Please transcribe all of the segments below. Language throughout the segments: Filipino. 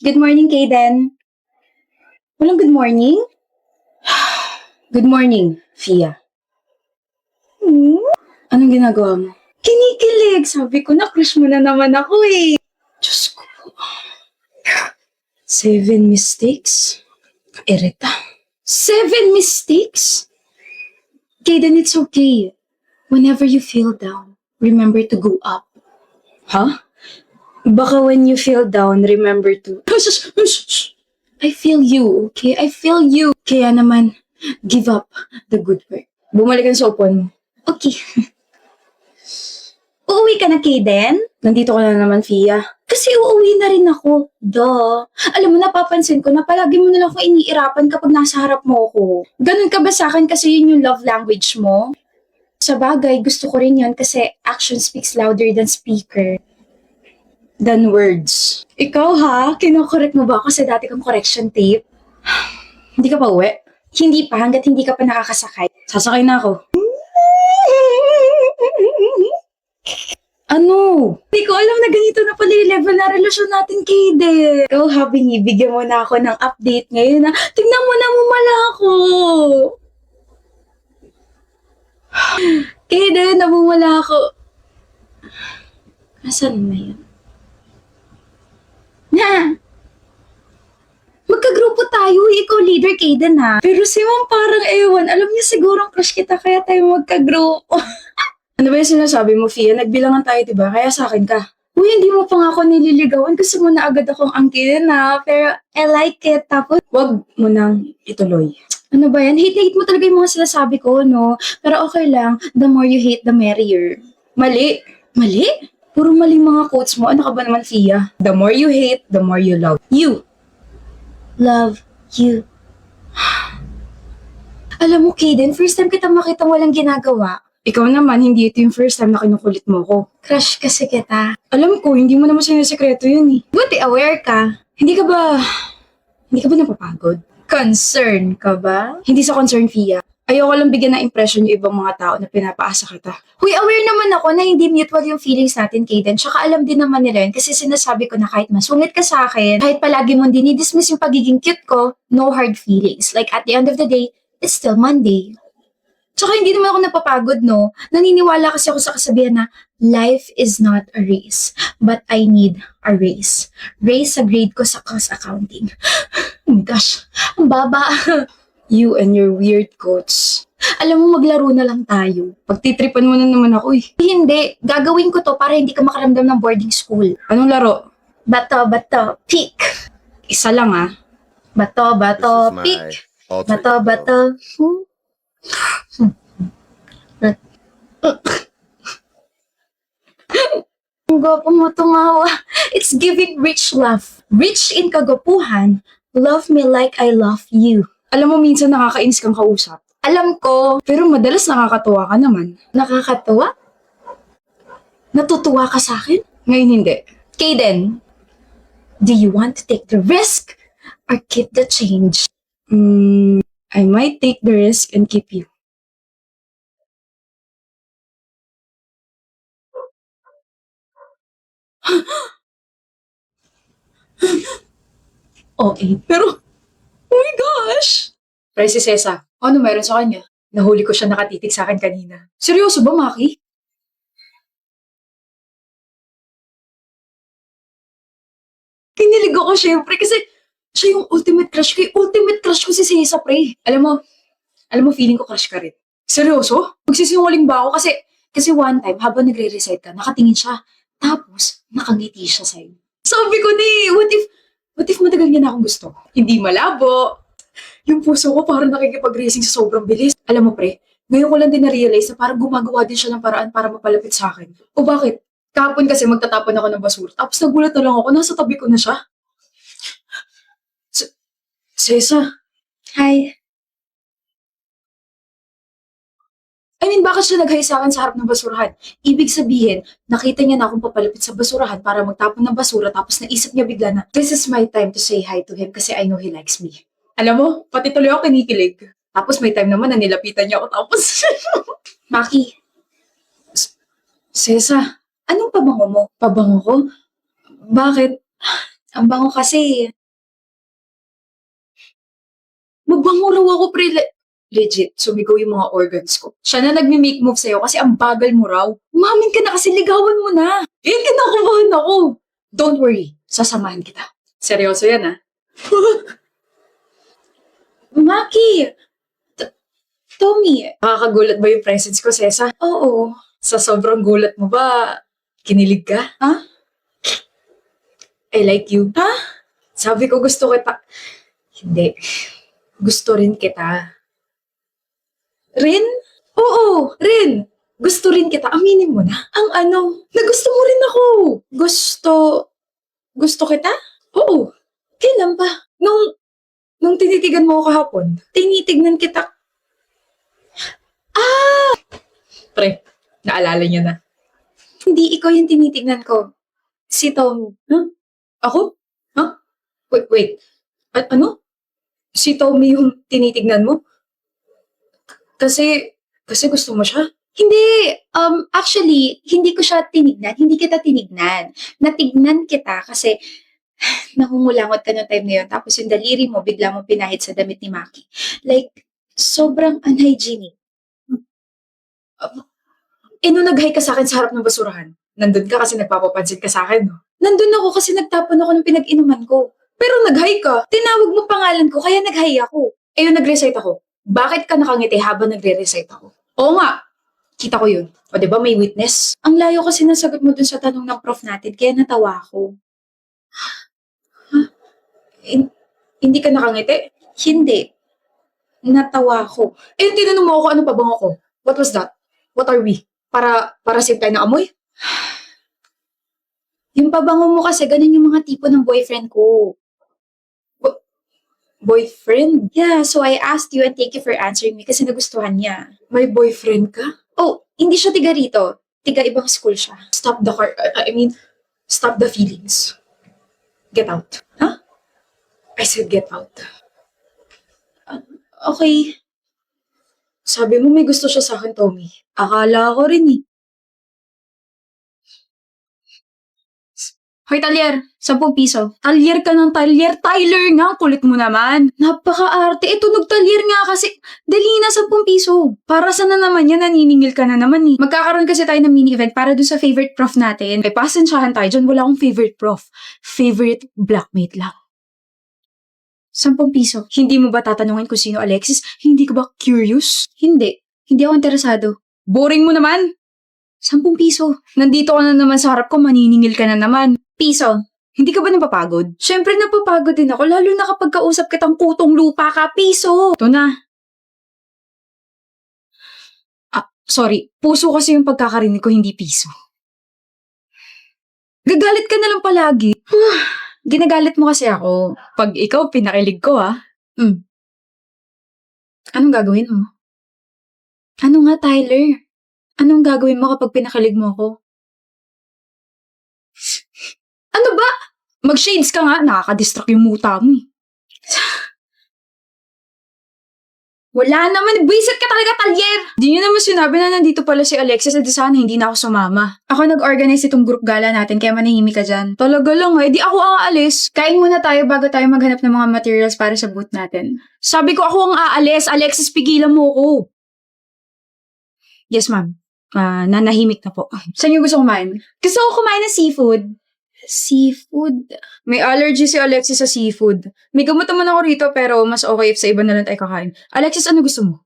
Good morning, Kaden. Walang good morning? Good morning, Fia. Hmm? Anong ginagawa mo? Kinikilig! Sabi ko na, crush mo na naman ako eh. Diyos ko. 7 mistakes? Kairita. 7 mistakes? Kaden, it's okay. Whenever you feel down, remember to go up. Huh? Baka when you feel down, remember to... I feel you, okay? I feel you. Kaya naman, give up the good work. Bumalik sa upuan mo. Okay. Uuwi ka na, Kaden? Nandito ka na naman, Fia. Kasi uuwi na rin ako. Duh. Alam mo, napapansin ko na palagi mo na lang ako iniirapan kapag nasa harap mo ako. Ganun ka ba sa akin kasi yun yung love language mo? Sa bagay, gusto ko rin yun kasi action speaks louder than words. Ikaw ha? Kinokorek mo ba ako sa dati kong correction tape? Hindi ka pa uwi? Hindi pa, hanggat hindi ka pa nakakasakay. Sasakay na ako. Ano? Hindi ko alam na ganito na pala yung level na relasyon natin, Kade. Ikaw ha, binibigyan mo na ako ng update ngayon na tignan mo na mumala ako. Kade, namumula ako. Nasaan na yun? Na! Magkagrupo tayo, ikaw leader, Kaden ha. Pero si Ma'am parang ewan, alam niya sigurong crush kita kaya tayo magkagrupo. Ano ba yung sinasabi mo, Fia? Nagbilangan tayo, diba? Kaya sa akin ka. Uy, hindi mo pa nga ako nililigawan. Gusto mo na agad akong angkinin na. Pero I like it. Tapos, wag mo nang ituloy. Ano ba yan? Hate mo talaga yung mga sinasabi ko, no? Pero okay lang. The more you hate, the merrier. Mali. Mali? Puro mali mga quotes mo. Ano ka ba naman, Fia? The more you hate, the more you love. You. Love you. Alam mo, Kaden, first time kita makitang walang ginagawa. Ikaw naman, hindi ito yung first time na kinukulit mo ko. Crush kasi kita. Alam ko, hindi mo naman sinasekreto yun eh. Buti aware ka. Hindi ka ba napapagod? Concern ka ba? Hindi sa concern, Fia. Ayoko lang bigyan ng impression yung ibang mga tao na pinapaasa kita. Huy, aware naman ako na hindi mutual yung feelings natin, Kaden. Tsaka alam din naman nila yun kasi sinasabi ko na kahit masungit ka sa akin, kahit palagi mong dinidismiss yung pagiging cute ko, no hard feelings. Like at the end of the day, it's still Monday. Tsaka hindi naman ako napapagod, no? Naniniwala kasi ako sa kasabihan na life is not a race, but I need a race. Race sa grade ko sa cost accounting. Oh my gosh, ang baba. You and your weird quotes. Alam mo, maglaro na lang tayo. Pagtitripan mo na naman ako eh. Hindi, gagawin ko to para hindi ka makaramdam ng boarding school. Anong laro? Bato, bato, pick. Isa lang ah. Bato, bato, pick. Bato, bato. Ang gwapo mo tumawa. It's giving rich love. Rich in kagwapuhan. Love me like I love you. Alam mo, minsan nakakainis kang kausap. Alam ko, pero madalas nakakatuwa ka naman. Nakakatuwa? Natutuwa ka sa akin? Ngayon hindi. Kaden, do you want to take the risk or keep the change? I might take the risk and keep you. Okay, pero, oh my gosh! Pre, si Cesa, ano meron sa kanya? Nahuli ko siya nakatitig sa akin kanina. Seryoso ba, Maki? Kinilig ako syempre kasi siya yung ultimate crush ko. Yung ultimate crush ko si Cesa, pre. Alam mo, feeling ko crush ka rin. Seryoso? Magsisinungaling ba ako? Kasi one time, habang nagre-recite ka, nakatingin siya. Tapos, nakangiti siya sa'yo. Sabi ko ni, what if matagal niya na akong gusto? Hindi malabo. Yung puso ko parang nakikipag-racing sa sobrang bilis. Alam mo pre, ngayon ko lang din na-realize na parang gumagawa din siya ng paraan para mapalapit sa akin. O bakit? Kahapon kasi magtatapon ako ng basura. Tapos nagulat na lang ako, nasa tabi ko na siya. Sesa, hi. I mean, bakit siya nag-hi sa akin sa harap ng basurahan? Ibig sabihin, nakita niya na akong papalapit sa basurahan para magtapon ng basura tapos naisip niya bigla na, this is my time to say hi to him kasi I know he likes me. Alam mo, pati tuloy ako kinikilig. Tapos may time naman na nilapitan niya ako tapos... Maki, Sesa, anong pabango mo? Pabango ko? Bakit? Ang bango kasi. Magbango raw ako, pre. Legit, sumigaw yung mga organs ko. Siya na nagme-make move sa'yo kasi ang bagal mo raw. Umamin ka na kasi ligawan mo na. Eh, kinakabahan ako. Don't worry, sasamahan kita. Seryoso yan, ah. Maki! Tommy! Nakakagulat ba yung presence ko, Sesa? Oo. Sa sobrang gulat mo ba, kinilig ka? Ha? I like you. Ha? Sabi ko gusto kita. Hindi. Gusto rin kita. Rin? Oo, rin. Gusto rin kita. Aminin mo na. Ang ano, na gusto mo rin ako. Gusto, gusto kita? Oo. Kailan pa? Nung tinitigan mo ako kahapon. Tinitignan kita. Pre, naalala niya na. Hindi ikaw yung tinitignan ko. Si Tommy. Huh? Ako? Huh? Wait. Ano? Si Tommy yung tinitignan mo? Kasi gusto mo siya? Hindi. Actually, hindi ko siya tinignan. Hindi kita tinignan. Natignan kita kasi nangungulangot ka ng time na yun. Tapos yung daliri mo, bigla mo pinahid sa damit ni Maki. Like, sobrang unhygienic. Nung nag-hi ka sa akin sa harap ng basurahan, nandun ka kasi nagpapapansin ka sa akin, no? Nandun ako kasi nagtapon ako ng pinag-inuman ko. Pero nag-hi ka. Tinawag mo pangalan ko, kaya nag-hi ako. Ayun, nag-recite ako. Bakit ka nakangiti habang nagre-recite ako? Oo nga, kita ko yun. O diba may witness? Ang layo kasi nasagot mo dun sa tanong ng prof natin, kaya natawa ako. Hindi ka nakangiti? Hindi. Natawa ako. Eh, tinanong mo ako ano pabango ko. What was that? What are we? Para same tayo ng amoy? Yung pabango mo kasi, ganun yung mga tipo ng boyfriend ko. Boyfriend? Yeah, so I asked you and thank you for answering me kasi nagustuhan niya. May boyfriend ka? Oh, hindi siya tiga rito. Tiga ibang school siya. Stop the car. I mean, stop the feelings. Get out. Huh? I said get out. Okay. Sabi mo may gusto siya sa akin, Tommy. Akala ko rin eh. Hoy, Talyer, 10 piso. Talyer ka ng talyer. Tyler nga, kulit mo naman. Napaka-arte. Tunog talyer nga kasi. Dali na, 10 piso. Para sa na naman yan, naniningil ka na naman eh. Magkakaroon kasi tayo ng mini-event para dun sa favorite prof natin. May pasensyahan tayo dyan, wala akong favorite prof. Favorite blackmate lang. 10 piso. Hindi mo ba tatanungin kung sino Alexis? Hindi ka ba curious? Hindi. Hindi ako interesado. Boring mo naman. 10 piso. Nandito ka na naman sa harap ko, maniningil ka na naman. Piso. Hindi ka ba napapagod? Siyempre napapagod din ako, lalo na kapag kausap kitang kutong lupa ka, piso. Ito na. Sorry. Puso kasi yung pagkakarinig ko, hindi piso. Gagalit ka na lang palagi. Ginagalit mo kasi ako. Pag ikaw, pinakilig ko Anong gagawin mo? Ano nga, Tyler? Anong gagawin mo kapag pinakilig mo ako? Ano ba? Mag-shades ka nga, nakaka-distract yung muta mo eh. Wala naman, bisit ka talaga, Talyer! Di nyo naman sinabi na nandito pala si Alexis at sana hindi na ako sumama. Ako nag-organize itong group gala natin kaya manahimik ka dyan. Talaga lang di ako ang aalis. Kain muna tayo bago tayo maghanap ng mga materials para sa booth natin. Sabi ko ako ang aalis, Alexis, pigilan mo ko. Yes, ma'am. Nanahimik na po. Saan yung gusto kumain? Gusto ko kumain ng seafood. Seafood? May allergy si Alexis sa seafood. May gamot naman ako rito pero mas okay if sa iba na lang tayo kakain. Alexis, ano gusto mo?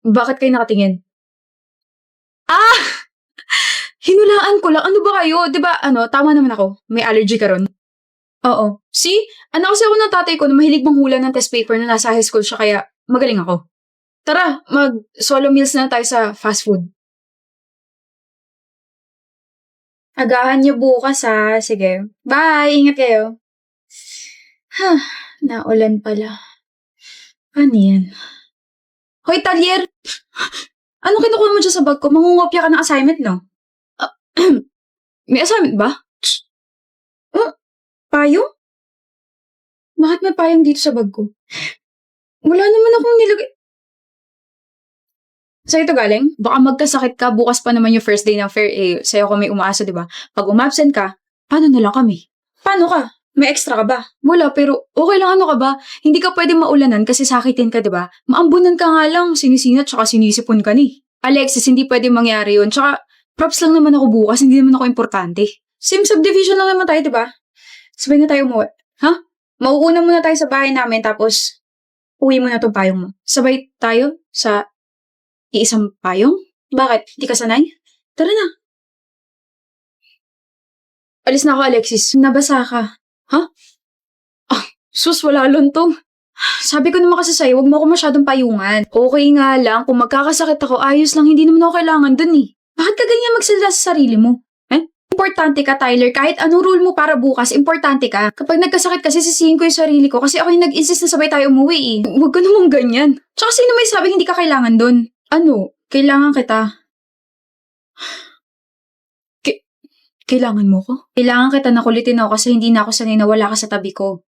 Bakit kayo nakatingin? Hinulaan ko lang. Ano ba kayo? Diba, tama naman ako. May allergy ka ron? Oo. See? Ano kasi ako ng tatay ko na mahilig manghula ng test paper na nasa high school siya kaya magaling ako. Tara, mag-solo meals na tayo sa fast food. Agahan niyo bukas ha. Sige. Bye! Ingat kayo. Naulan pala. Ano yan? Hoy, Talyer! Anong kinukuha mo dyan sa bag ko? Mangungopia ka ng assignment, no? May assignment ba? Payong? Bakit may payong dito sa bag ko? Wala naman akong nilagay. Sa'yo ito galing? Baka magkasakit ka, bukas pa naman yung first day ng fair sa'yo ko may umaasa, di ba? Pag umabsent ka, paano na lang kami? Paano ka? May extra ka ba? Wala, pero okay lang, ano ka ba? Hindi ka pwede maulanan kasi sakitin ka, di ba? Maambunan ka nga lang, sinisinat tsaka sinisipon ka ni. Alexis, hindi pwede mangyari yun. Tsaka, props lang naman ako bukas, hindi naman ako importante. Same subdivision lang naman tayo, di ba? Sabay na tayo umuwi. Ha? Mauuna muna tayo sa bahay namin, tapos uwi mo na tong payong mo. Sabay tayo sa iisang payong? Bakit? Hindi ka sanay? Tara na. Alis na ako, Alexis. Nabasa ka. Ha? Ah, sus, wala luntong. Sabi ko naman kasi sa'yo, huwag mo ako masyadong payungan. Okay nga lang, kung magkakasakit ako, ayos lang, hindi naman ako kailangan dun eh. Bakit ka ganyan magsalita sa sarili mo? Importante ka, Tyler. Kahit anong rule mo para bukas, importante ka. Kapag nagkasakit kasi, sisihin ko yung sarili ko kasi ako yung nag-insist na sabay tayo umuwi eh. Huwag ka namang ganyan. Tsaka sino may sabing hindi ka kailangan dun? Ano? Kailangan kita. Kailangan mo ko? Kailangan kita na kulitin ako kasi hindi na ako sanay na wala ka sa tabi ko.